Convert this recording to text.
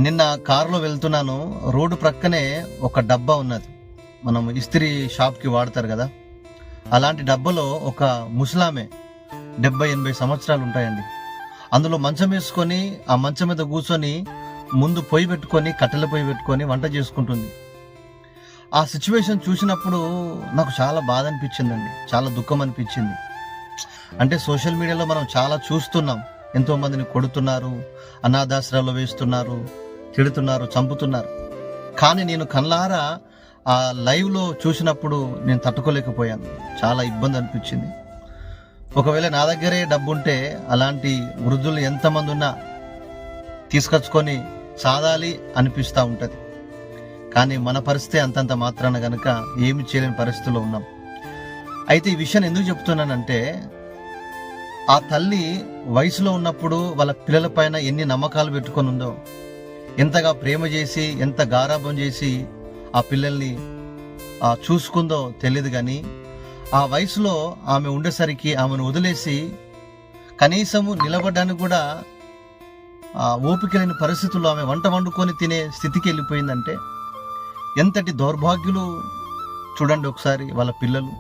నిన్న కారులో వెళ్తున్నాను. రోడ్డు ప్రక్కనే ఒక డబ్బా ఉన్నది. మనం ఇస్త్రీ షాప్కి వాడతారు కదా, అలాంటి డబ్బాలో ఒక ముసలామె 70-80 సంవత్సరాలు ఉంటాయండి. అందులో మంచం వేసుకొని ఆ మంచం మీద కూర్చొని ముందు పొయ్యి పెట్టుకొని, కట్టెల పొయ్యి పెట్టుకొని వంట చేసుకుంటుంది. ఆ సిచ్యువేషన్ చూసినప్పుడు నాకు చాలా బాధ అనిపించిందండి, చాలా దుఃఖం అనిపించింది. అంటే సోషల్ మీడియాలో మనం చాలా చూస్తున్నాం, ఎంతో మందిని కొడుతున్నారు, అనాథాశ్రయాల్లో వేస్తున్నారు, తిడుతున్నారు, చంపుతున్నారు. కానీ నేను కళ్ళారా ఆ లైవ్లో చూసినప్పుడు నేను తట్టుకోలేకపోయాను. చాలా ఇబ్బంది అనిపించింది. ఒకవేళ నా దగ్గరే డబ్బు ఉంటే అలాంటి వృద్ధులు ఎంతమంది ఉన్నా తీసుకొచ్చుకొని సాదాలి అనిపిస్తూ ఉంటుంది. కానీ మన పరిస్థితి అంతంత మాత్రాన గనుక ఏమి చేయలేని పరిస్థితుల్లో ఉన్నాం. అయితే ఈ విషయాన్ని ఎందుకు చెప్తున్నానంటే, ఆ తల్లి వయసులో ఉన్నప్పుడు వాళ్ళ పిల్లల పైన ఎన్ని నమ్మకాలు పెట్టుకొని ఉందో, ఎంతగా ప్రేమ చేసి, ఎంత గారాబం చేసి ఆ పిల్లల్ని చూసుకుందో తెలియదు. కానీ ఆ వయసులో ఆమె ఉండేసరికి ఆమెను వదిలేసి కనీసము నిలబడడానికి కూడా ఓపిక లేని పరిస్థితుల్లో ఆమె వంట వండుకొని తినే స్థితికి వెళ్ళిపోయిందంటే ఎంతటి దౌర్భాగ్యులు చూడండి ఒకసారి వాళ్ళ పిల్లలు.